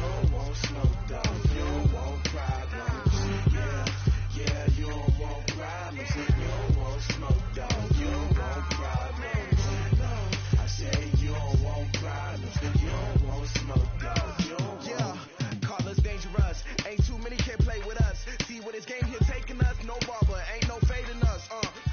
don't want smoke, dog. You don't want problems. Yeah, you don't want problems. You don't want smoke, dog. You don't want problems. I say you don't want problems. You don't want smoke, dog. You don't want. Call us dangerous. Ain't too many can play with us. See what this game here taking us. No barber, ain't no fading us.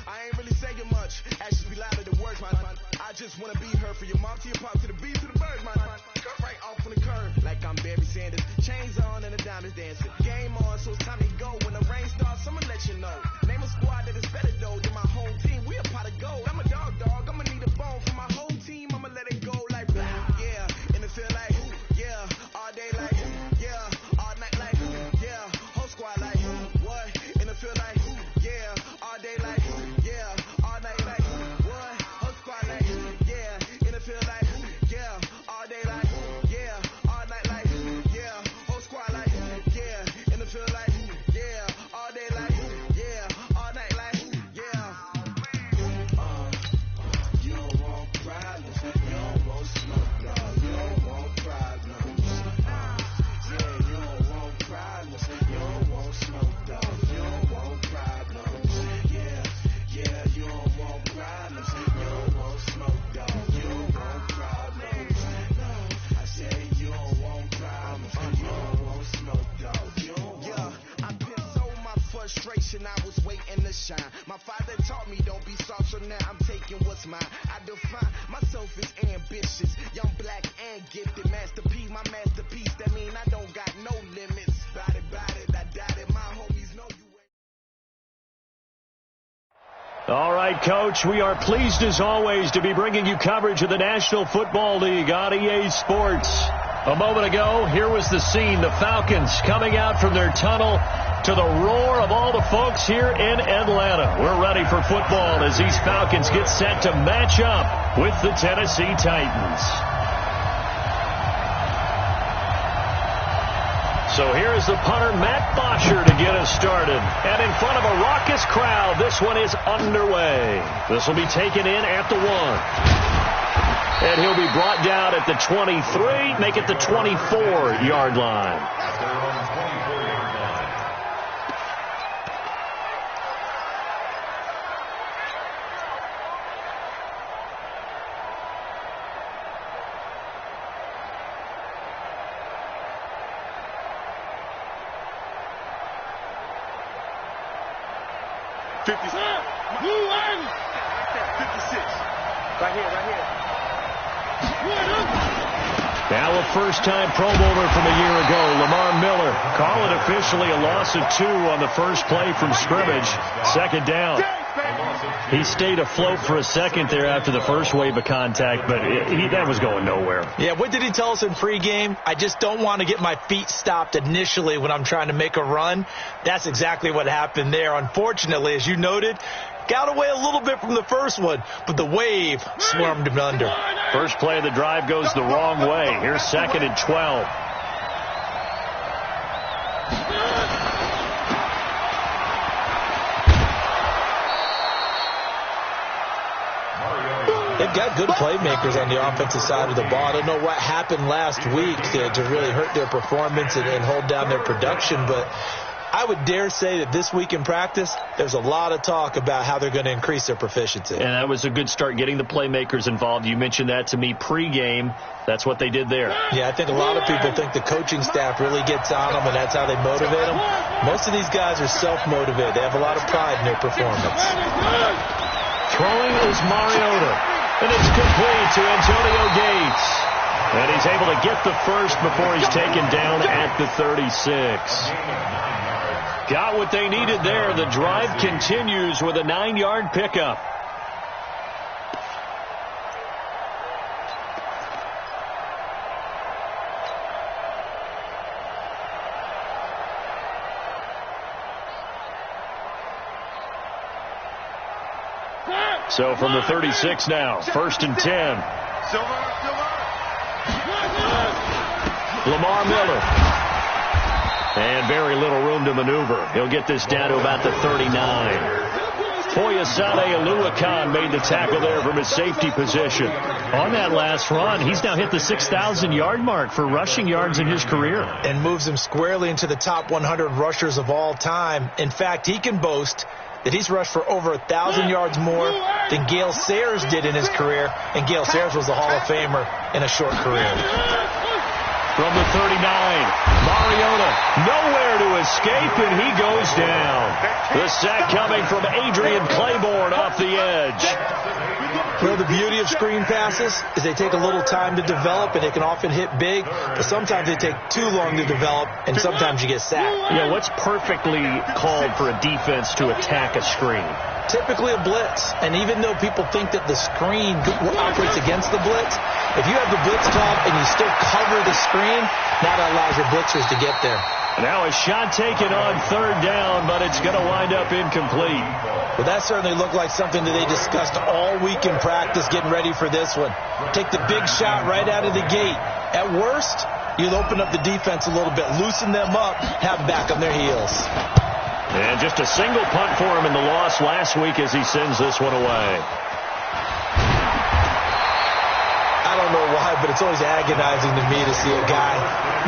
I ain't really saying much. Actions be louder than words, man. I just wanna be heard from your mom to your pop to the beat to the bird, man. Cut right off on the curb, like I'm Barry Sanders. Chains on and the diamonds dancing. Game on, so it's time to go. When the rain starts, I'ma let you know. Name a squad that is better though than my whole team. We a pot of gold. I'm a dog. I'ma need a bone for my whole team. I'ma let it go like yeah. And it feel like yeah. All day like yeah. All night like yeah. Whole squad like what? And it feel like yeah. All day like yeah. All night like what? Whole squad like yeah. And it feel like yeah. All day like yeah. All night like yeah. Whole squad like yeah. And it feel like yeah. All day like yeah. All night like yeah. You don't want problems. You don't want smoke, dog. You don't want problems. Yeah, you don't want problems. You don't want smoke, dog. You don't want problems. Yeah, you don't want problems. You don't want smoke, dog. You don't want problems. I say you don't want problems. You don't want smoke, dog. You don't want. Yeah, I've been so my frustration. I was waiting to shine. My father taught me don't be soft, so now I'm taking what's mine. I define myself as ambitious, young, black, and gifted. Masterpiece, my masterpiece. That mean I don't got no limits. Bout it, I doubt it. My homies know you ain't. All right, Coach, we are pleased as always to be bringing you coverage of the National Football League on EA Sports. A moment ago, here was the scene. The Falcons coming out from their tunnel to the roar of all the folks here in Atlanta. We're ready for football as these Falcons get set to match up with the Tennessee Titans. So here's the punter, Matt Bosher, to get us started. And in front of a raucous crowd, this one is underway. This will be taken in at the 1. And he'll be brought down at the 23, make it the 24-yard line. Now a first-time Pro Bowler from a year ago, Lamar Miller. Call it officially a loss of 2 on the first play from scrimmage. Second down. He stayed afloat for a second there after the first wave of contact, but that was going nowhere. Yeah, what did he tell us in pregame? I just don't want to get my feet stopped initially when I'm trying to make a run. That's exactly what happened there. Unfortunately, as you noted, got away a little bit from the first one, but the wave swarmed him under. First play of the drive goes the wrong way. Here's 2nd and 12. They've got good playmakers on the offensive side of the ball. I don't know what happened last week to really hurt their performance and hold down their production, but I would dare say that this week in practice, there's a lot of talk about how they're going to increase their proficiency. And that was a good start, getting the playmakers involved. You mentioned that to me pregame. That's what they did there. Yeah, I think a lot of people think the coaching staff really gets on them, and that's how they motivate them. Most of these guys are self-motivated. They have a lot of pride in their performance. Throwing is Mariota, and it's complete to Antonio Gates. And he's able to get the first before he's taken down at the 36. Got what they needed there. The drive continues with a 9-yard pickup. So from the 36 now, 1st and 10. Lamar Miller. And very little room to maneuver. He'll get this down to about the 39. Foyesade Oluwakan made the tackle there from his safety position. On that last run, he's now hit the 6,000-yard mark for rushing yards in his career. And moves him squarely into the top 100 rushers of all time. In fact, he can boast that he's rushed for over 1,000 yards more than Gale Sayers did in his career. And Gale Sayers was a Hall of Famer in a short career. From the 39, Mariota nowhere to escape, and he goes down. The sack coming from Adrian Claiborne off the edge. Well, the beauty of screen passes is they take a little time to develop, and they can often hit big, but sometimes they take too long to develop, and sometimes you get sacked. Yeah, what's perfectly called for a defense to attack a screen? Typically a blitz, and even though people think that the screen operates against the blitz, if you have the blitz called and you still cover the screen, that allows your blitzers to get there. Now a shot taken on third down, but it's going to wind up incomplete. Well, that certainly looked like something that they discussed all week in practice getting ready for this one. Take the big shot right out of the gate. At worst, you'll open up the defense a little bit, loosen them up, have them back on their heels. And just a single punt for him in the loss last week as he sends this one away. I don't know why, but it's always agonizing to me to see a guy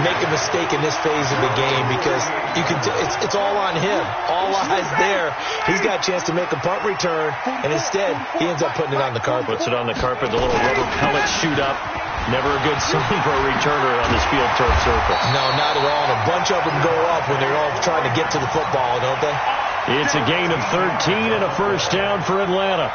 make a mistake in this phase of the game because you can it's all on him. All eyes there. He's got a chance to make a punt return, and instead he ends up putting it on the carpet. Puts it on the carpet. The little rubber pellets shoot up. Never a good sign for a returner on this field turf surface. No, not at all. And a bunch of them go up when they're all trying to get to the football, don't they? It's a gain of 13 and a first down for Atlanta.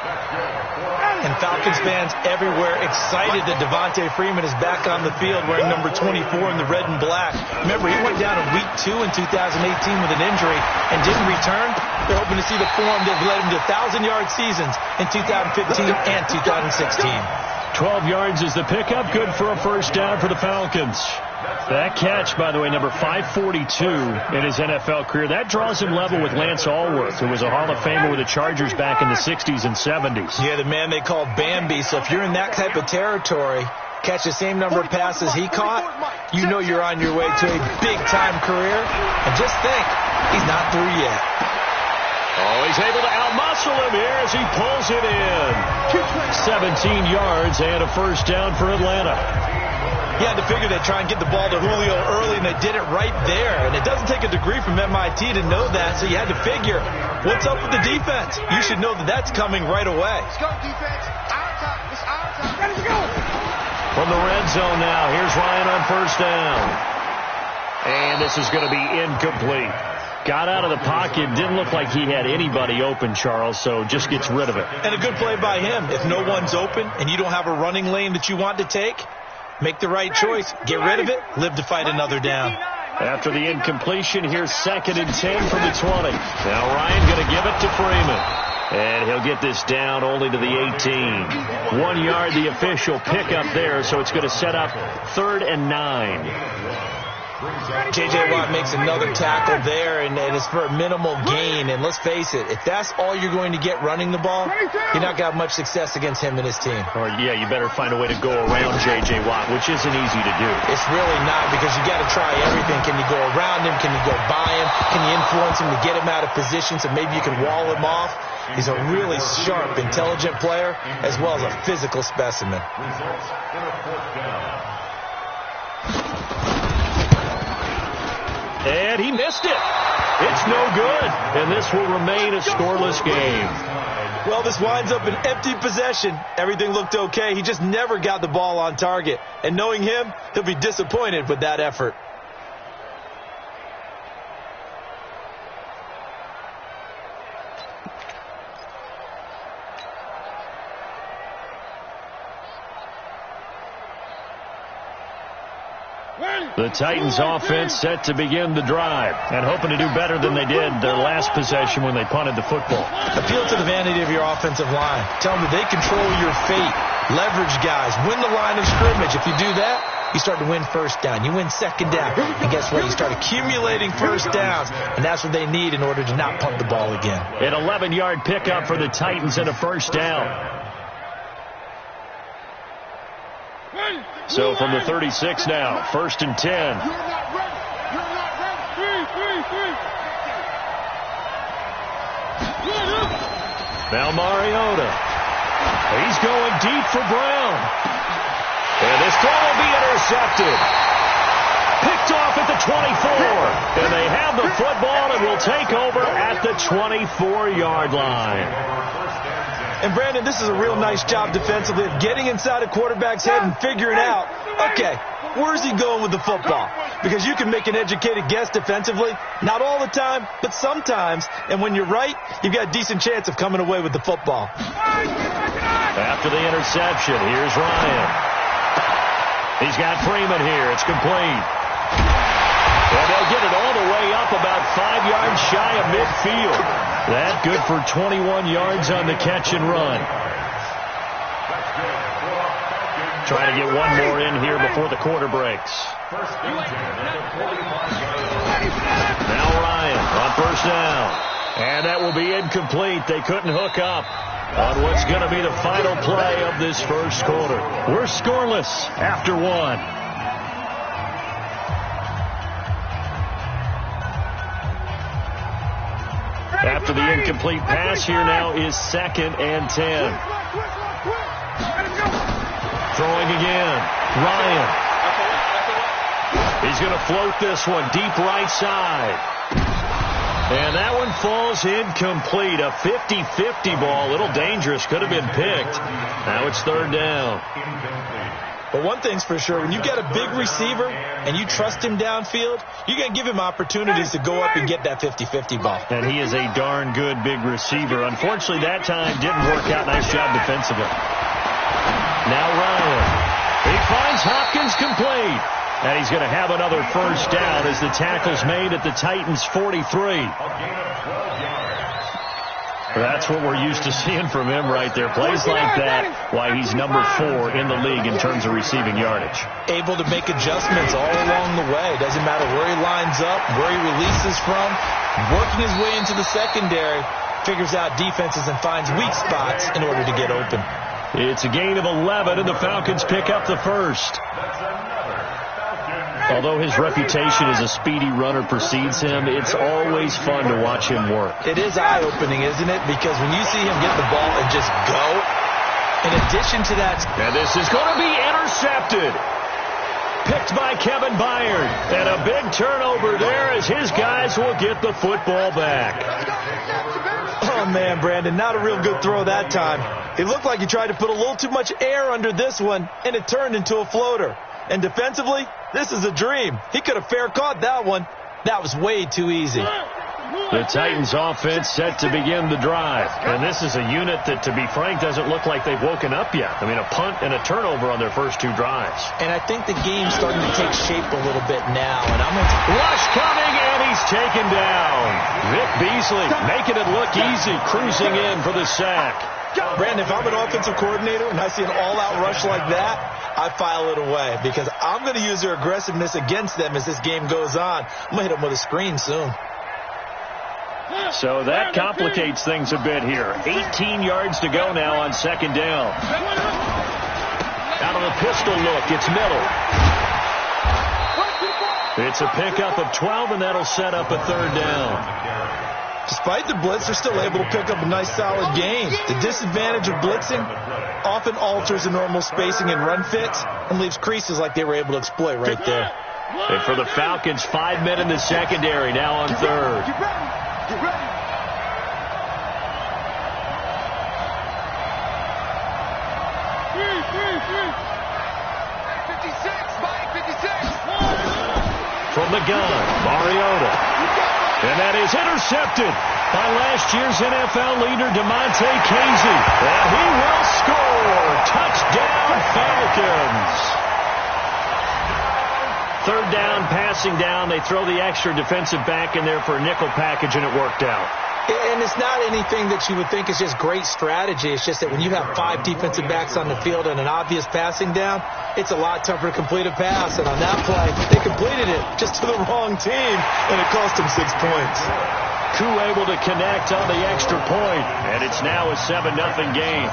And Falcons fans everywhere excited that Devontae Freeman is back on the field wearing number 24 in the red and black. Remember, he went down in week 2 in 2018 with an injury and didn't return. They're hoping to see the form that led him to 1,000-yard seasons in 2015 and 2016. 12 yards is the pickup. Good for a first down for the Falcons. That catch, by the way, number 542 in his NFL career, that draws him level with Lance Allworth, who was a Hall of Famer with the Chargers back in the 60s and 70s. Yeah, the man they called Bambi. So if you're in that type of territory, catch the same number of passes he caught, you know you're on your way to a big-time career. And just think, he's not through yet. Oh, he's able to outmuscle him here as he pulls it in. 17 yards and a first down for Atlanta. You had to figure they'd try and get the ball to Julio early, and they did it right there. And it doesn't take a degree from MIT to know that, so you had to figure, what's up with the defense? You should know that that's coming right away. Let's go, defense. Our time. It's our time. Ready to go. From the red zone now, here's Ryan on first down. And this is going to be incomplete. Got out of the pocket, didn't look like he had anybody open, Charles, so just gets rid of it. And a good play by him. If no one's open and you don't have a running lane that you want to take, make the right choice. Get rid of it. Live to fight another down. After the incompletion, here's 2nd and 10 from the 20. Now Ryan going to give it to Freeman. And he'll get this down only to the 18. 1 yard, the official pickup there, so it's going to set up 3rd and 9. J.J. Watt makes another tackle there, and it's for a minimal gain. And let's face it, if that's all you're going to get running the ball, you're not going to have much success against him and his team. Or, yeah, you better find a way to go around J.J. Watt, which isn't easy to do. It's really not, because you got to try everything. Can you go around him? Can you go by him? Can you influence him to get him out of position so maybe you can wall him off? He's a really sharp, intelligent player, as well as a physical specimen. And he missed it. It's no good. And this will remain a scoreless game. Well, this winds up an empty possession. Everything looked okay. He just never got the ball on target. And knowing him, he'll be disappointed with that effort. The Titans offense set to begin the drive and hoping to do better than they did their last possession when they punted the football. Appeal to the vanity of your offensive line. Tell them that they control your fate. Leverage guys. Win the line of scrimmage. If you do that, you start to win first down. You win second down. And guess what? You start accumulating first downs. And that's what they need in order to not punt the ball again. An 11-yard pickup for the Titans and a first down. So from the 36 now, 1st and 10. You're not ready. You're not ready. Three. Now Mariota. He's going deep for Brown. And this throw will be intercepted. Picked off at the 24. And they have the football and will take over at the 24-yard line. And, Brandon, this is a real nice job defensively of getting inside a quarterback's head and figuring out, okay, where's he going with the football? Because you can make an educated guess defensively. Not all the time, but sometimes. And when you're right, you've got a decent chance of coming away with the football. After the interception, here's Ryan. He's got Freeman here. It's complete. And they'll get it all the way up about 5 yards shy of midfield. That good for 21 yards on the catch and run. Trying to get one more in here before the quarter breaks. Now Ryan on first down. And that will be incomplete. They couldn't hook up on what's going to be the final play of this first quarter. We're scoreless after one. After the incomplete pass, here now is 2nd and 10. Throwing again. Ryan. He's going to float this one deep right side. And that one falls incomplete. A 50-50 ball. A little dangerous. Could have been picked. Now it's 3rd down. But one thing's for sure, when you've got a big receiver and you trust him downfield, you're going to give him opportunities to go up and get that 50-50 ball. And he is a darn good big receiver. Unfortunately, that time didn't work out. Nice job defensively. Now Ryan. He finds Hopkins complete. And he's going to have another first down as the tackle's made at the Titans' 43. That's what we're used to seeing from him right there. Plays like that, why he's number 4 in the league in terms of receiving yardage. Able to make adjustments all along the way. Doesn't matter where he lines up, where he releases from. Working his way into the secondary, figures out defenses and finds weak spots in order to get open. It's a gain of 11, and the Falcons pick up the first. Although his reputation as a speedy runner precedes him, it's always fun to watch him work. It is eye-opening, isn't it? Because when you see him get the ball and just go, in addition to that... And this is going to be intercepted. Picked by Kevin Byard. And a big turnover there as his guys will get the football back. Oh, man, Brandon, not a real good throw that time. It looked like he tried to put a little too much air under this one, and it turned into a floater. And defensively, this is a dream. He could have fair caught that one. That was way too easy. The Titans offense set to begin the drive. And this is a unit that, to be frank, doesn't look like they've woken up yet. I mean, a punt and a turnover on their first 2 drives. And I think the game's starting to take shape a little bit now. And I'm going to... Rush coming, and he's taken down. Vic Beasley making it look easy, cruising in for the sack. Brandon, if I'm an offensive coordinator and I see an all-out rush like that, I file it away because I'm going to use their aggressiveness against them as this game goes on. I'm going to hit them with a screen soon. So that complicates things a bit here. 18 yards to go now on 2nd down. Out of the pistol look, it's Miller. It's a pickup of 12, and that'll set up a 3rd down. Despite the blitz, they're still able to pick up a nice, solid gain. The disadvantage of blitzing often alters the normal spacing and run fits and leaves creases like they were able to exploit right there. And for the Falcons, 5 men in the secondary, now on 3rd. Get ready. From the gun, Mariota. And that is intercepted by last year's NFL leader, DeMonte Casey. And he will score. Touchdown, Falcons. 3rd down, passing down. They throw the extra defensive back in there for a nickel package, and it worked out. And it's not anything that you would think is just great strategy. It's just that when you have 5 defensive backs on the field and an obvious passing down, it's a lot tougher to complete a pass. And on that play, they completed it just to the wrong team, and it cost them 6 points. Koo able to connect on the extra point, and it's now a 7-0 game.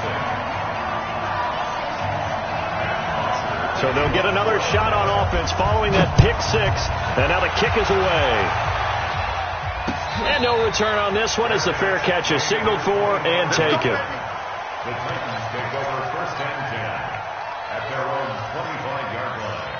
So they'll get another shot on offense following that pick 6, and now the kick is away. And no return on this one as the fair catch is signaled for and taken. The Titans take over 1st and 10 at their own 25-yard line.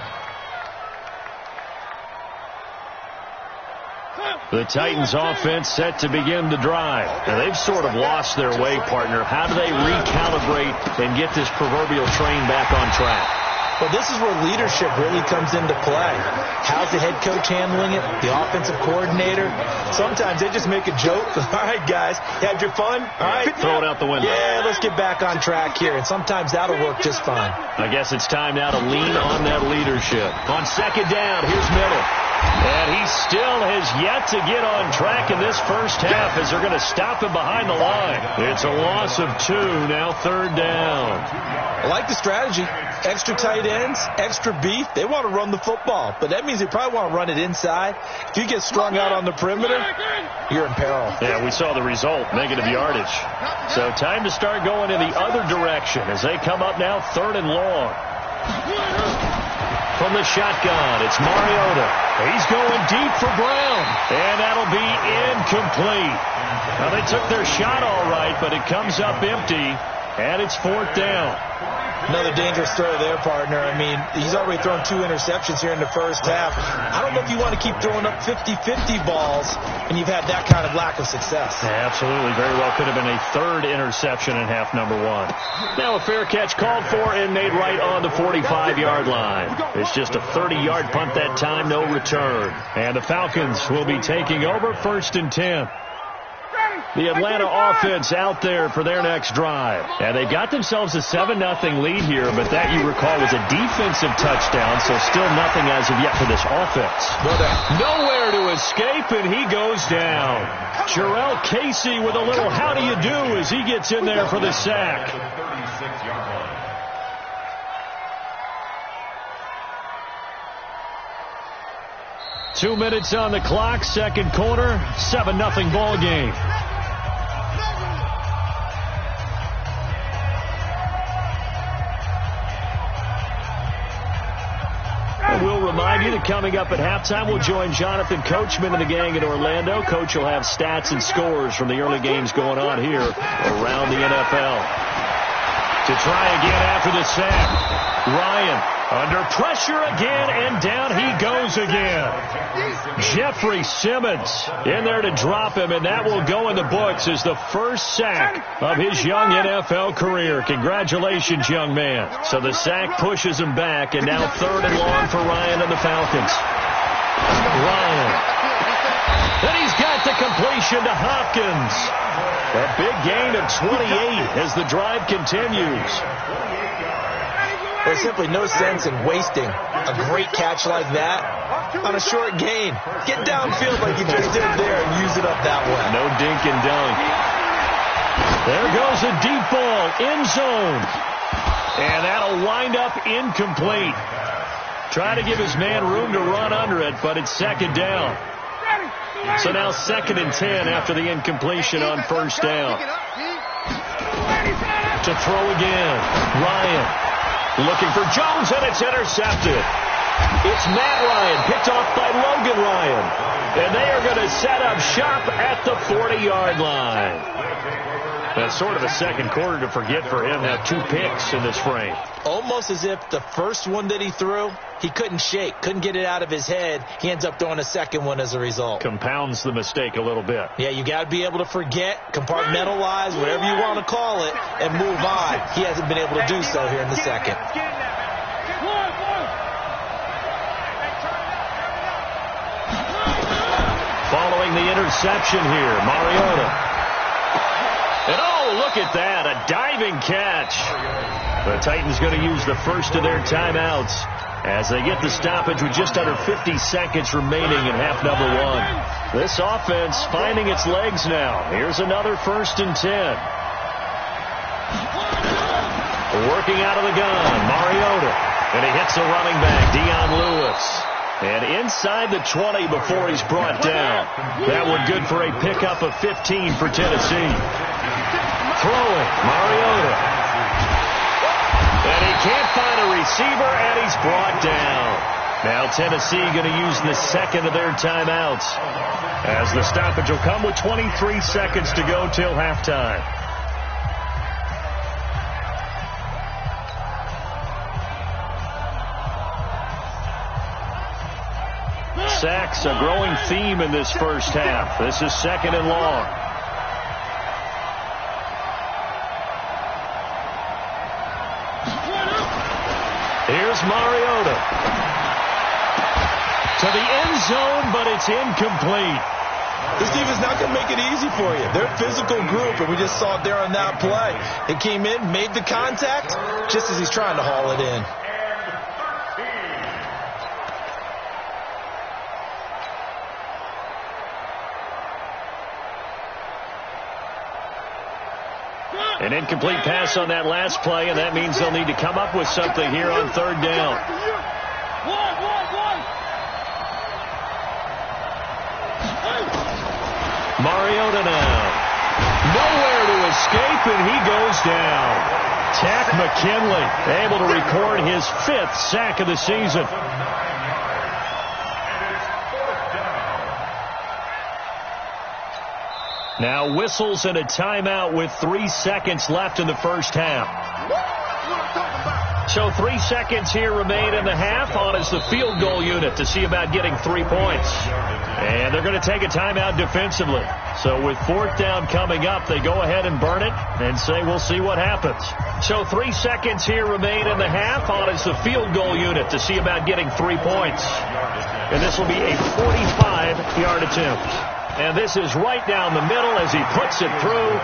The Titans offense set to begin the drive. Now they've sort of lost their way, partner. How do they recalibrate and get this proverbial train back on track? Well, this is where leadership really comes into play. How's the head coach handling it? The offensive coordinator? Sometimes they just make a joke. All right, guys, you had your fun? All right. Throw it out the window. Yeah, let's get back on track here. And sometimes that'll work just fine. I guess it's time now to lean on that leadership. On 2nd down, here's Miller. And he still has yet to get on track in this first half as they're going to stop him behind the line. It's a loss of 2, now 3rd down. I like the strategy. Extra tight ends, extra beef. They want to run the football, but that means they probably want to run it inside. If you get strung out on the perimeter, you're in peril. Yeah, we saw the result, negative yardage. So time to start going in the other direction as they come up now 3rd and long. From the shotgun, it's Mariota. He's going deep for Brown, and that'll be incomplete. Now, they took their shot all right, but it comes up empty, and it's 4th down. Another dangerous throw there, partner. I mean, he's already thrown 2 interceptions here in the first half. I don't know if you want to keep throwing up 50-50 balls when you've had that kind of lack of success. Yeah, absolutely. Very well could have been a 3rd interception in half number 1. Now a fair catch called for and made right on the 45-yard line. It's just a 30-yard punt that time, no return. And the Falcons will be taking over 1st and 10. The Atlanta offense out there for their next drive. And they've got themselves a 7-0 lead here, but that, you recall, was a defensive touchdown, so still nothing as of yet for this offense. Nowhere to escape, and he goes down. Jarrell Casey with a little how do you do as he gets in there for the sack. 36-yard line. 2 minutes on the clock, 2nd quarter, 7-0 ball game. We'll remind you that coming up at halftime, we'll join Jonathan Coachman and the gang in Orlando. Coach will have stats and scores from the early games going on here around the NFL. To try again after the sack, Ryan under pressure again, and down he goes again. Jeffrey Simmons in there to drop him, and that will go in the books as the first sack of his young NFL career. Congratulations, young man. So the sack pushes him back, and now 3rd and long for Ryan and the Falcons. Ryan. Then he's got the completion to Hopkins. A big gain of 28 as the drive continues. There's simply no sense in wasting a great catch like that on a short gain. Get downfield like you just did there and use it up that way. No dink and dunk. There goes a deep ball, end zone. And that'll wind up incomplete. Try to give his man room to run under it, but it's 2nd down. So now 2nd and 10 after the incompletion on 1st down. To throw again, Ryan. Looking for Jones, and it's intercepted. It's Matt Ryan, picked off by Logan Ryan. And they are going to set up shop at the 40-yard line. That's sort of a 2nd quarter to forget for him. Now 2 picks in this frame. Almost as if the first one that he threw, he couldn't shake, couldn't get it out of his head. He ends up throwing a 2nd one as a result. Compounds the mistake a little bit. Yeah, you got to be able to forget, compartmentalize, whatever you want to call it, and move on. He hasn't been able to do so here in the 2nd. Following the interception here, Mariota. And oh, look at that, a diving catch. The Titans going to use the first of their timeouts as they get the stoppage with just under 50 seconds remaining in half number 1. This offense finding its legs now. Here's another 1st and 10. Working out of the gun, Mariota. And he hits the running back, Dion Lewis. And inside the 20 before he's brought down. That one good for a pickup of 15 for Tennessee. Throwing, Mariota. And he can't find a receiver, and he's brought down. Now Tennessee going to use the second of their timeouts, as the stoppage will come with 23 seconds to go till halftime. Sacks, a growing theme in this first half. This is second and long. Here's Mariota. To the end zone, but it's incomplete. This defense is not going to make it easy for you. They're a physical group, and we just saw it there on that play. They came in, made the contact, just as he's trying to haul it in. An incomplete pass on that last play, and that means they'll need to come up with something here on third down. Mariota now. Nowhere to escape, and he goes down. Tack McKinley able to record his 5th sack of the season. Now whistles and a timeout with 3 seconds left in the first half. So 3 seconds here remain in the half. On is the field goal unit to see about getting 3 points. And they're going to take a timeout defensively. So with 4th down coming up, they go ahead and burn it and say we'll see what happens. So 3 seconds here remain in the half. On is the field goal unit to see about getting 3 points. And this will be a 45-yard attempt. And this is right down the middle as he puts it through.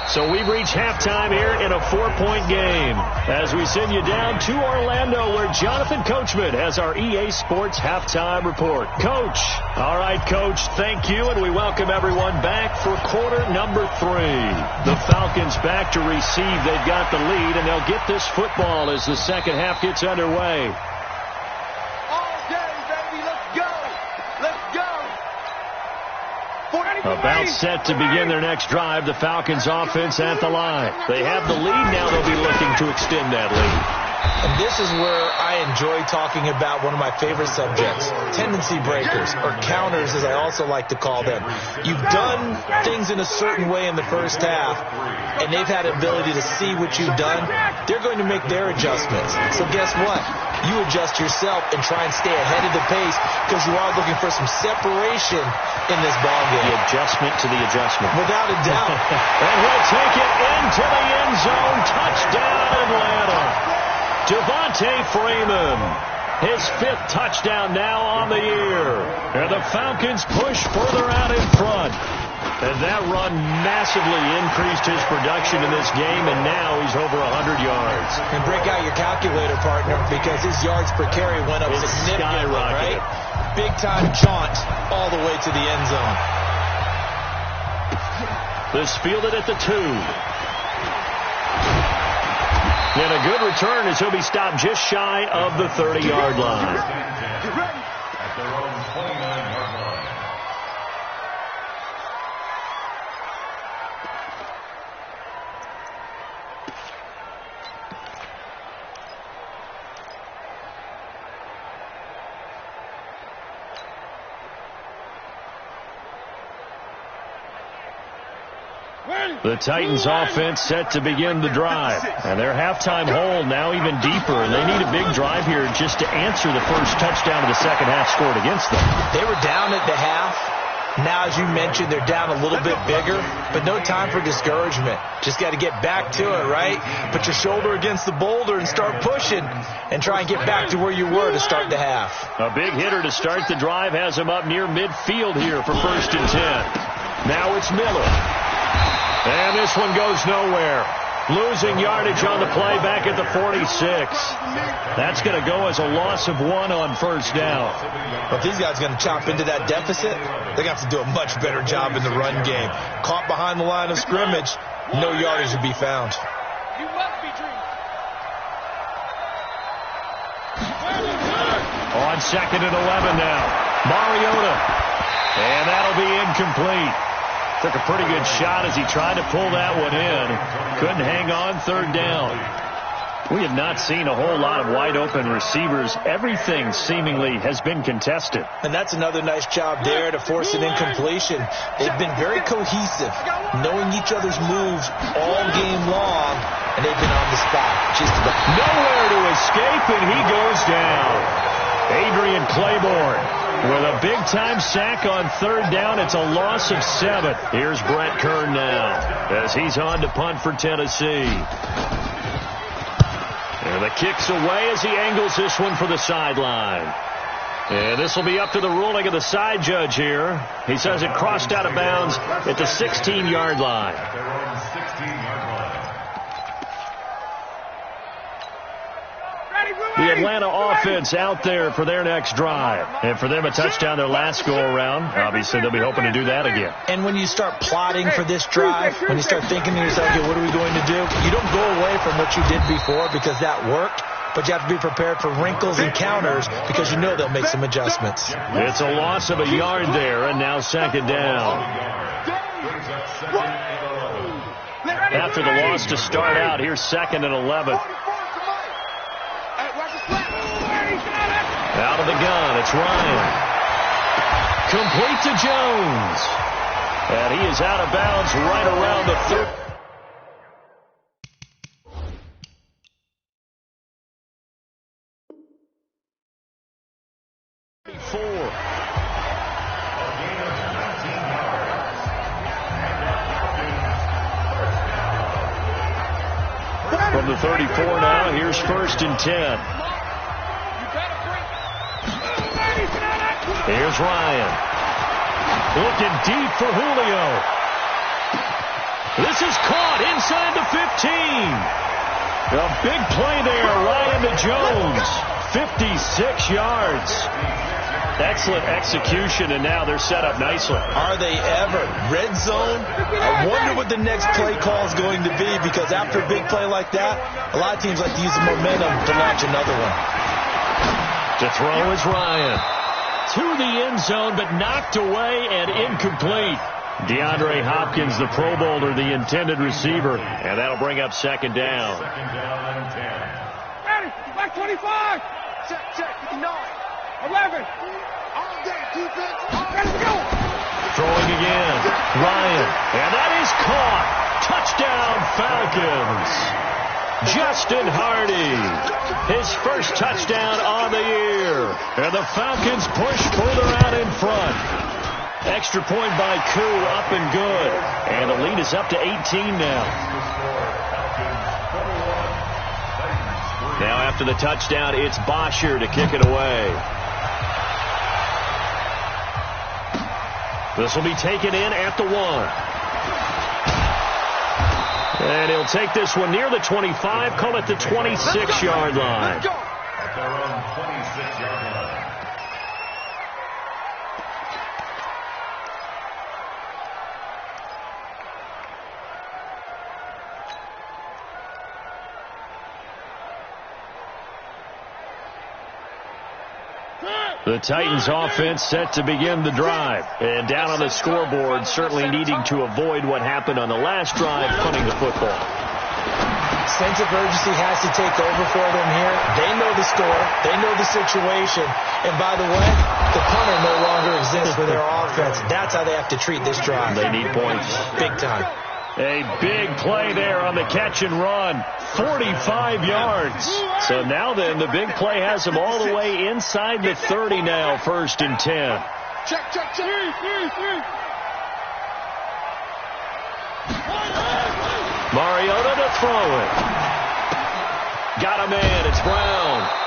So we've reached halftime here in a 4-point game as we send you down to Orlando, where Jonathan Coachman has our EA Sports halftime report. Coach. All right, Coach, thank you, and we welcome everyone back for quarter number 3. The Falcons back to receive. They've got the lead, and they'll get this football as the second half gets underway. About set to begin their next drive. The Falcons offense at the line. They have the lead. Now they'll be looking to extend that lead. And this is where I enjoy talking about one of my favorite subjects, tendency breakers, or counters as I also like to call them. You've done things in a certain way in the first half, and they've had an ability to see what you've done. They're going to make their adjustments. So guess what? You adjust yourself and try and stay ahead of the pace, because you are looking for some separation in this ball game. The adjustment to the adjustment. Without a doubt. And he'll take it into the end zone. Touchdown, Atlanta. Devontae Freeman, his 5th touchdown now on the year. And the Falcons push further out in front. And that run massively increased his production in this game, and now he's over 100 yards. And break out your calculator, partner, because his yards per carry went up significantly, right? Big-time jaunt all the way to the end zone. This fielded at the 2. And a good return as he'll be stopped just shy of the 30-yard line. At their own 29-yard line. The Titans offense set to begin the drive. And their halftime hold now even deeper. And they need a big drive here just to answer the first touchdown of the second half scored against them. They were down at the half. Now, as you mentioned, they're down a little bit bigger, but no time for discouragement. Just got to get back to it, right? Put your shoulder against the boulder and start pushing and try and get back to where you were to start the half. A big hitter to start the drive has him up near midfield here for 1st and 10. Now it's Miller. And this one goes nowhere. Losing yardage on the play back at the 46. That's going to go as a loss of 1 on 1st down. Well, if these guys are going to chop into that deficit, they're going to have to do a much better job in the run game. Caught behind the line of scrimmage, no yardage to be found. You must be dreaming. On 2nd and 11 now. Mariota. And that'll be incomplete. Took a pretty good shot as he tried to pull that one in. Couldn't hang on 3rd down. We have not seen a whole lot of wide-open receivers. Everything seemingly has been contested. And that's another nice job there to force an incompletion. They've been very cohesive, knowing each other's moves all game long, and they've been on the spot just about. Nowhere to escape, and he goes down. Adrian Claiborne with a big-time sack on third down. It's a loss of 7. Here's Brett Kern now as he's on to punt for Tennessee. And the kick's away as he angles this one for the sideline. And this will be up to the ruling of the side judge here. He says it crossed out of bounds at the 16-yard line. The Atlanta offense out there for their next drive. And for them, a touchdown their last go-around. Obviously, they'll be hoping to do that again. And when you start plotting for this drive, when you start thinking to yourself, okay, what are we going to do? You don't go away from what you did before because that worked. But you have to be prepared for wrinkles and counters because you know they'll make some adjustments. It's a loss of a yard there, and now second down. After the loss to start out, here's 2nd and 11. Out of the gun, it's Ryan. Complete to Jones. And he is out of bounds right around the 34. From the 34 now, here's 1st and 10. Here's Ryan. Looking deep for Julio. This is caught inside the 15. A big play there, Ryan to Jones. 56 yards. Excellent execution, and now they're set up nicely. Are they ever? Red zone? I wonder what the next play call is going to be, because after a big play like that, a lot of teams like to use the momentum to launch another one. To throw is Ryan. To the end zone, but knocked away and incomplete. DeAndre Hopkins, the Pro Bowler, the intended receiver. And that'll bring up second down. Ready, back 25. Check, 9, 11. All day, defense. Ready to go. Throwing again. Ryan. And that is caught. Touchdown, Falcons. Justin Hardy, his first touchdown on the year. And the Falcons push further out in front. Extra point by Koo, up and good. And the lead is up to 18 now. Now after the touchdown, it's Bosher to kick it away. This will be taken in at the 1. And he'll take this one near the 25, call it the 26-yard line. At their own 26-yard line. The Titans offense set to begin the drive. And down on the scoreboard, certainly needing to avoid what happened on the last drive, punting the football. Sense of urgency has to take over for them here. They know the score. They know the situation. And by the way, the punter no longer exists for their offense. That's how they have to treat this drive. They need points. Big time. A big play there on the catch and run. 45 yards. So now then, the big play has them all the way inside the 30 now, 1st and 10. Check. Mariota to throw it. Got a man. It's Brown.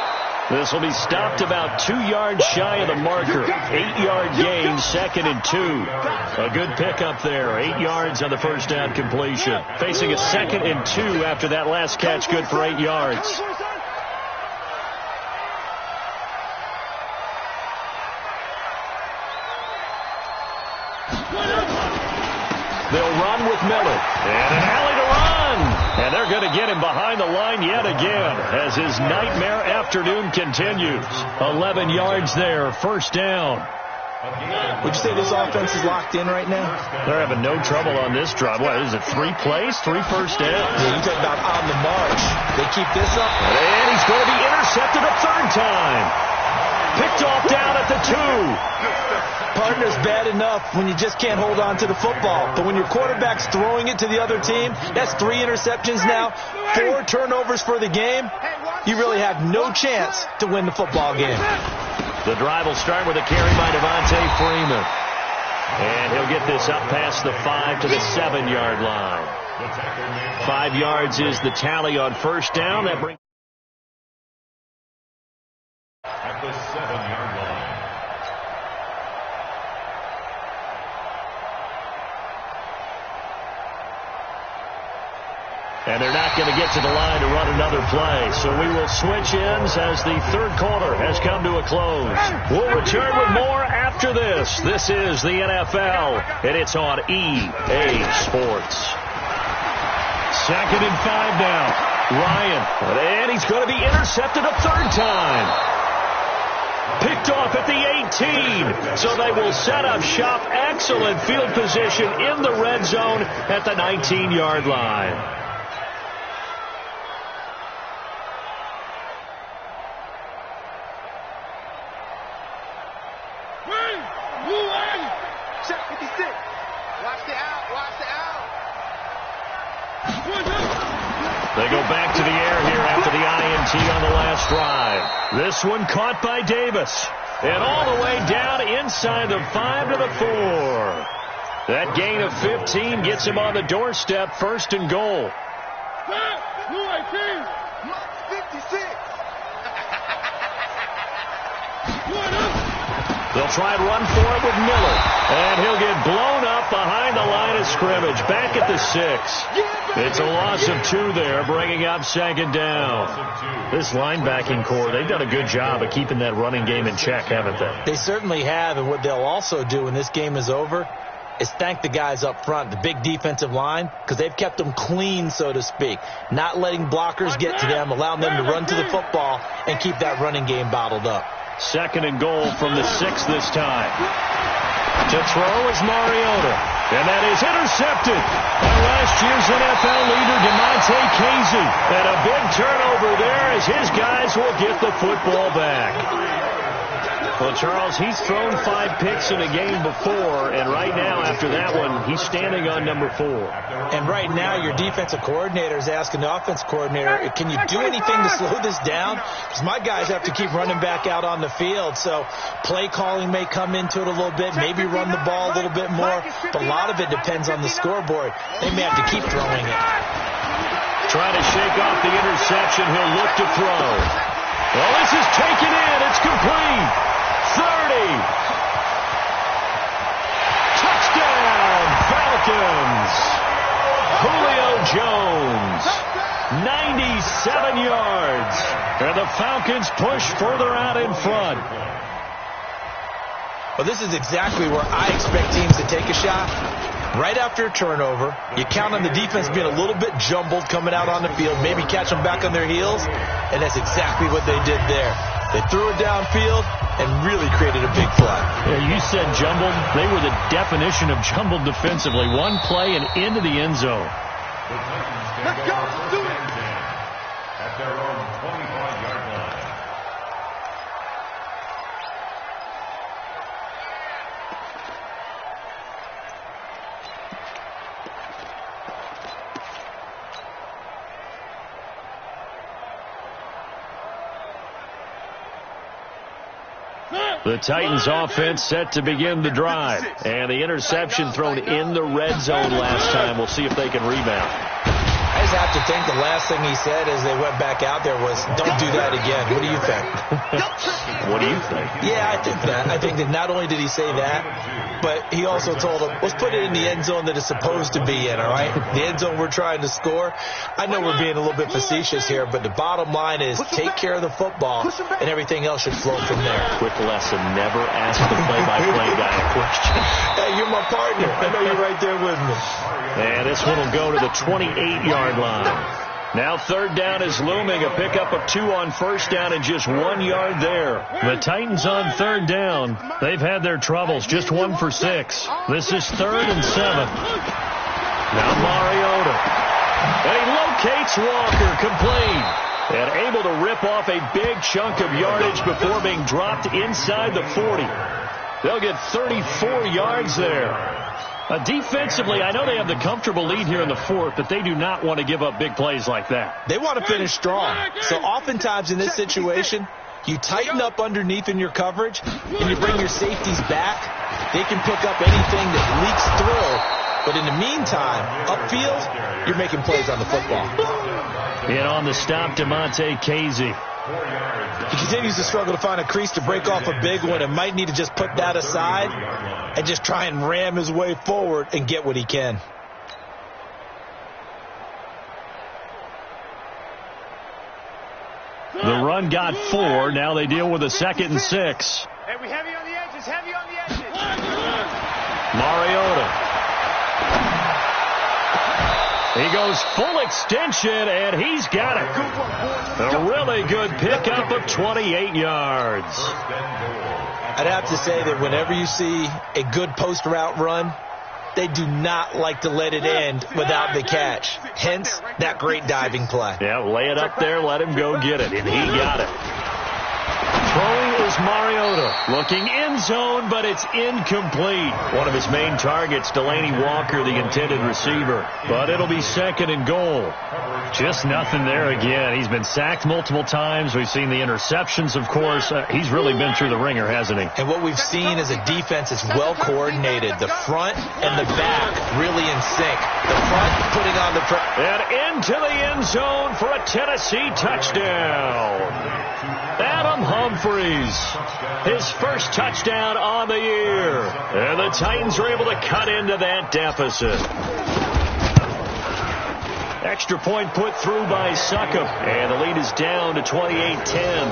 This will be stopped about 2 yards shy of the marker. 8-yard gain, 2nd and 2. A good pickup there. 8 yards on the first down completion. Facing a 2nd and 2 after that last catch, good for 8 yards. They'll run with Miller. And an alley to run. And they're going to get him behind the line yet again as his nightmare afternoon continues. 11 yards there, 1st down. Would you say this offense is locked in right now? They're having no trouble on this drive. What is it, 3 plays, 3 first downs? Yeah, you talk about on the march. They keep this up. And he's going to be intercepted a third time. Picked off down at the 2. Partner's bad enough when you just can't hold on to the football. But when your quarterback's throwing it to the other team, that's 3 interceptions now, 4 turnovers for the game. You really have no chance to win the football game. The drive will start with a carry by Devontae Freeman. And he'll get this up past the 5 to the 7-yard line. 5 yards is the tally on first down. That brings at the 7-yard line. And they're not going to get to the line to run another play. So we will switch ends as the third quarter has come to a close. We'll return with more after this. This is the NFL, and it's on EA Sports. 2nd and 5 now. Ryan, and he's going to be intercepted a third time. Picked off at the 18. So they will set up shop. Excellent field position in the red zone at the 19-yard line. They go back to the air here after the INT on the last drive. This one caught by Davis. And all the way down inside the 5 to the 4. That gain of 15 gets him on the doorstep, 1st and goal. They'll try and run for it with Miller. And he'll get blown up behind the line of scrimmage. Back at the 6. It's a loss of 2 there, bringing up 2nd down. This linebacking core, they've done a good job of keeping that running game in check, haven't they? They certainly have, and what they'll also do when this game is over is thank the guys up front, the big defensive line, because they've kept them clean, so to speak. Not letting blockers get to them, allowing them to run to the football and keep that running game bottled up. 2nd and goal from the 6 this time. To throw is Mariota. And that is intercepted by last year's NFL leader, DeMonte Casey. And a big turnover there as his guys will get the football back. Well, Charles, he's thrown 5 picks in a game before, and right now, after that one, he's standing on number 4. And right now, your defensive coordinator is asking the offense coordinator, can you do anything to slow this down? Because my guys have to keep running back out on the field, so play calling may come into it a little bit, maybe run the ball a little bit more, but a lot of it depends on the scoreboard. They may have to keep throwing it. Trying to shake off the interception, he'll look to throw. Well, this is taken in, it's complete. 30. Touchdown, Falcons. Julio Jones. 97 yards. And the Falcons push further out in front. Well, this is exactly where I expect teams to take a shot. Right after a turnover, you count on the defense being a little bit jumbled coming out on the field, maybe catch them back on their heels, and that's exactly what they did there. They threw it downfield and really created a big play. Yeah, you said jumbled. They were the definition of jumbled defensively. One play and into the end zone. Let's go. Do it. At their own 25-yard line. The Titans offense set to begin the drive. And the interception thrown in the red zone last time. We'll see if they can rebound. I just have to think the last thing he said as they went back out there was, don't do that again. What do you think? What do you think? Yeah, I think that. I think that not only did he say that, but he also told them, let's put it in the end zone that it's supposed to be in, all right? The end zone we're trying to score. I know we're being a little bit facetious here, but the bottom line is take care of the football, and everything else should flow from there. Quick lesson, never ask the play-by-play guy a question. Hey, you're my partner. I know you're right there with me. And this one will go to the 28-yard line. Now third down is looming. A pickup of 2 on first down and just 1 yard there. The Titans on third down. They've had their troubles. Just 1 for 6. This is 3rd and 7. Now Mariota. And he locates Walker, complete. And able to rip off a big chunk of yardage before being dropped inside the 40. They'll get 34 yards there. Defensively, I know they have the comfortable lead here in the 4th, but they do not want to give up big plays like that. They want to finish strong. So oftentimes in this situation, you tighten up underneath in your coverage, and you bring your safeties back. They can pick up anything that leaks through. But in the meantime, upfield, you're making plays on the football. And on the stop, DeMonte Casey. He continues to struggle to find a crease to break off a big one and might need to just put that aside and just try and ram his way forward and get what he can. The run got 4. Now they deal with a 2nd and 6. Hey, we heavy on the edges, heavy on the edges. Mariota. He goes full extension, and he's got it. A really good pickup of 28 yards. I'd have to say that whenever you see a good post route run, they do not like to let it end without the catch. Hence, that great diving play. Yeah, lay it up there, let him go get it, and he got it. Throwing is Mariota. Looking end zone, but it's incomplete. One of his main targets, Delaney Walker, the intended receiver. But it'll be 2nd and goal. Just nothing there again. He's been sacked multiple times. We've seen the interceptions, of course. He's really been through the ringer, hasn't he? And what we've seen is a defense that's well coordinated. The front and the back really in sync. The front putting on the and into the end zone for a Tennessee touchdown. Adam Humphries, his first touchdown on the year. And the Titans are able to cut into that deficit. Extra point put through by Succop. And the lead is down to 28-10.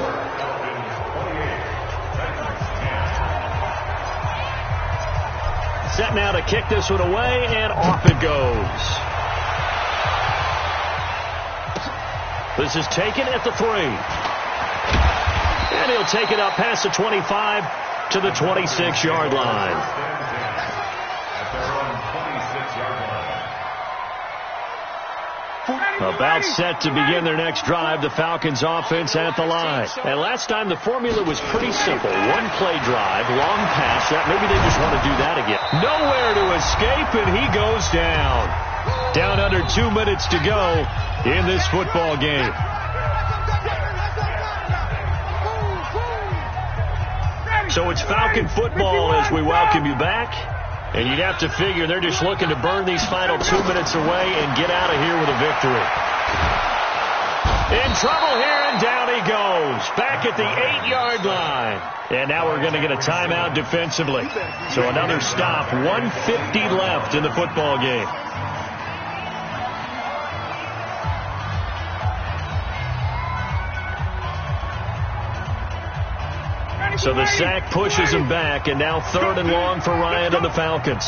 Set now to kick this one away, and off it goes. This is taken at the 3. And he'll take it up past the 25 to the 26-yard line. About set to begin their next drive, the Falcons offense at the line. And last time the formula was pretty simple. One play drive, long pass. Maybe they just want to do that again. Nowhere to escape, and he goes down. Down under 2 minutes to go in this football game. So it's Falcon football as we welcome you back. And you'd have to figure they're just looking to burn these final 2 minutes away and get out of here with a victory. In trouble here, and down he goes. Back at the 8-yard line. And now we're going to get a timeout defensively. So another stop, 1:50 left in the football game. So the sack pushes him back, and now 3rd and long for Ryan and the Falcons.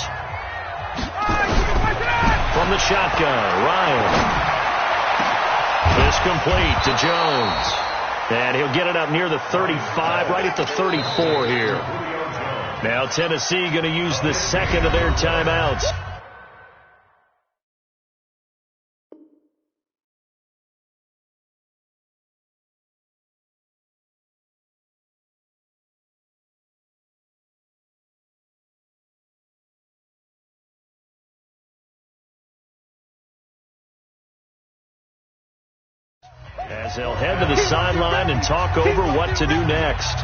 From the shotgun, Ryan. This complete to Jones. And he'll get it up near the 35, right at the 34 here. Now Tennessee going to use the 2nd of their timeouts. As they'll head to the sideline and talk over what to do next.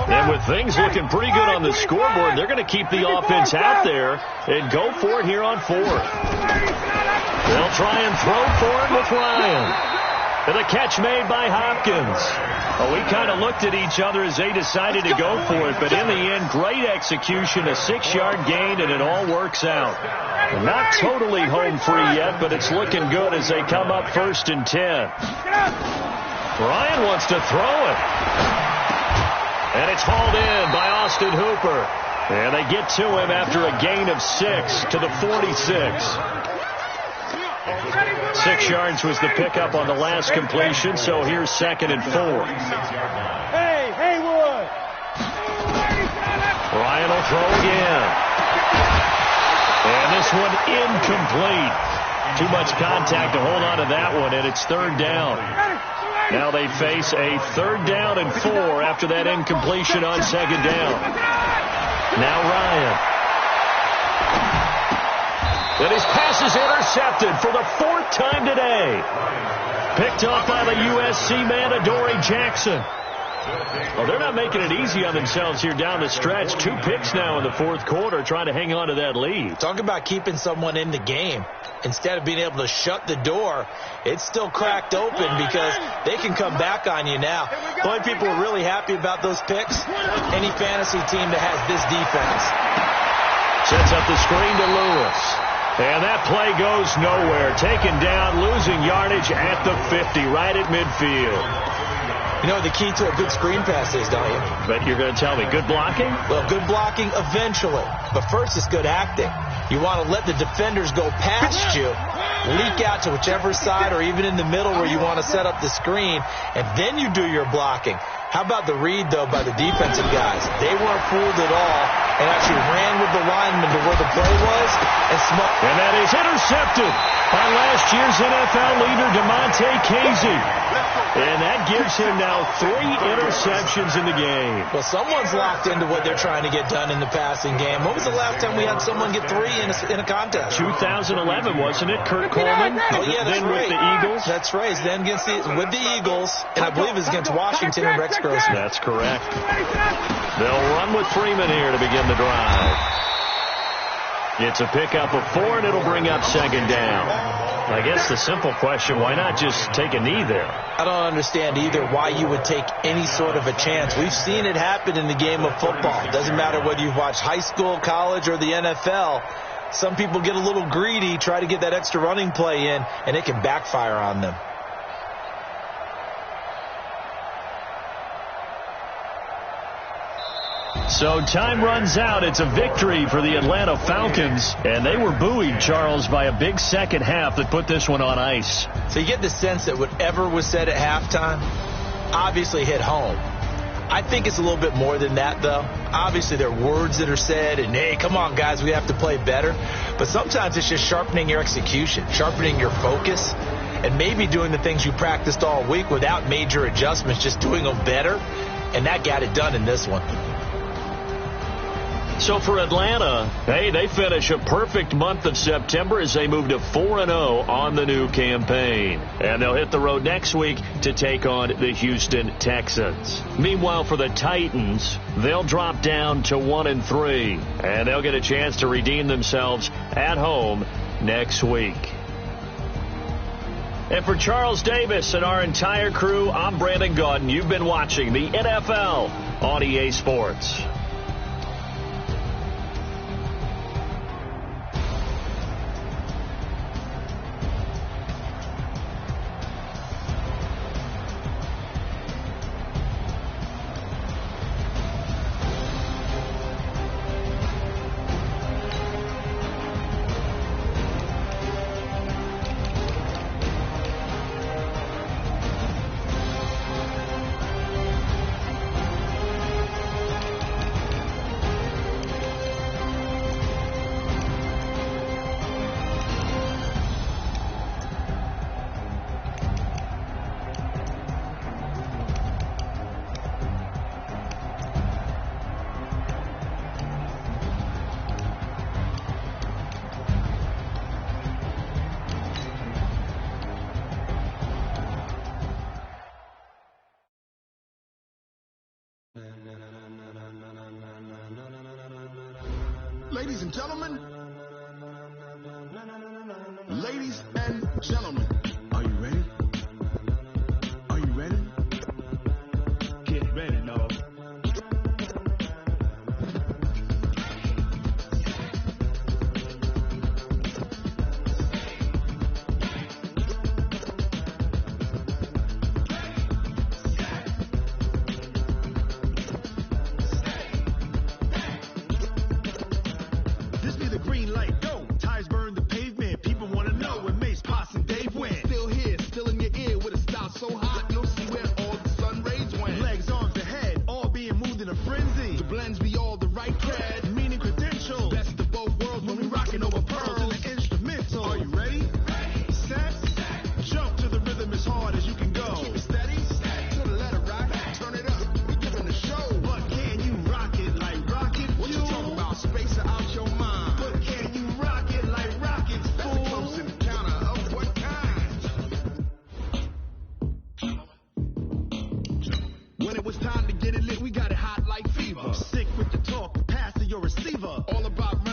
And with things looking pretty good on the scoreboard, they're going to keep the offense out there and go for it here on 4th. They'll try and throw for it with Ryan. And the catch made by Hopkins. Well, we kind of looked at each other as they decided to go for it, but in the end, great execution, a 6-yard gain, and it all works out. Not totally home free yet, but it's looking good as they come up 1st and 10. Ryan wants to throw it. And it's hauled in by Austin Hooper. And they get to him after a gain of 6 to the 46. 6 yards was the pickup on the last completion, so here's 2nd and 4. Hey, Haywood! Ryan will throw again. And this one incomplete. Too much contact to hold on to that one, and it's 3rd down. Now they face a 3rd down and 4 after that incompletion on 2nd down. Now Ryan. And his pass is intercepted for the 4th time today. Picked off by the USC man, Adoree Jackson. Well, they're not making it easy on themselves here down the stretch. 2 picks now in the 4th quarter, trying to hang on to that lead. Talk about keeping someone in the game. Instead of being able to shut the door, it's still cracked open because they can come back on you now. The only people who are really happy about those picks, any fantasy team that has this defense. Sets up the screen to Lewis. And that play goes nowhere. Taken down, losing yardage at the 50, right at midfield. You know what the key to a good screen pass is, don't you? But you're going to tell me, good blocking? Well, good blocking eventually. But first, it's good acting. You want to let the defenders go past you, leak out to whichever side or even in the middle where you want to set up the screen, and then you do your blocking. How about the read, though, by the defensive guys? They weren't fooled at all and actually ran with the lineman to where the play was and smoked. And that is intercepted by last year's NFL leader, DeMonte Casey. And that gives him now 3 interceptions in the game. Well, someone's locked into what they're trying to get done in the passing game. When was the last time we had someone get 3 in a contest? 2011, wasn't it? Kurt Coleman? Oh, yeah, that's then right. with the Eagles? That's right. Then with the Eagles, and I believe it's against Washington and Rex Grossman. That's correct. They'll run with Freeman here to begin the drive. It's a pickup of 4, and it'll bring up 2nd down. I guess the simple question, why not just take a knee there? I don't understand either why you would take any sort of a chance. We've seen it happen in the game of football. It doesn't matter whether you've watched high school, college, or the NFL. Some people get a little greedy, try to get that extra running play in, and it can backfire on them. So time runs out. It's a victory for the Atlanta Falcons. And they were buoyed, Charles, by a big second half that put this one on ice. So you get the sense that whatever was said at halftime obviously hit home. I think it's a little bit more than that, though. Obviously, there are words that are said, and, hey, come on, guys, we have to play better. But sometimes it's just sharpening your execution, sharpening your focus, and maybe doing the things you practiced all week without major adjustments, just doing them better. And that got it done in this one. So for Atlanta, hey, they finish a perfect month of September as they move to 4-0 on the new campaign. And they'll hit the road next week to take on the Houston Texans. Meanwhile, for the Titans, they'll drop down to 1-3. And they'll get a chance to redeem themselves at home next week. And for Charles Davis and our entire crew, I'm Brandon Gaudin. You've been watching the NFL on EA Sports. Ladies and gentlemen, are you ready? Are you ready?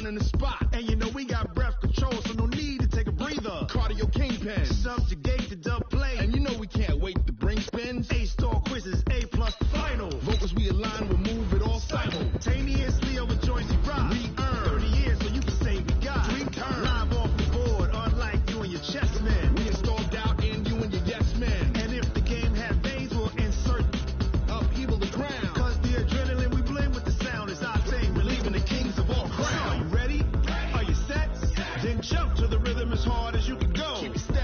running the spot. And you know we got breath control, so no need to take a breather. Cardio kingpin, subjugate the dub play. And you know we can't wait to bring spins. A-star quizzes, A+ the final. Vocals we align, we'll move it all simultaneously over Joycey Rock. We earn 30 years, so you can say we got 3 turns. Live off the board, unlike you and your chess men. We install doubt in you and your yes men. And if the game had veins, we'll insert upheaval the ground. Cause the adrenaline we blend with the sound is our thing. We're leaving the kings of all crowns. Are you ready? Are you set? Then jump to the rhythm as hard as you can go. Keep it steady.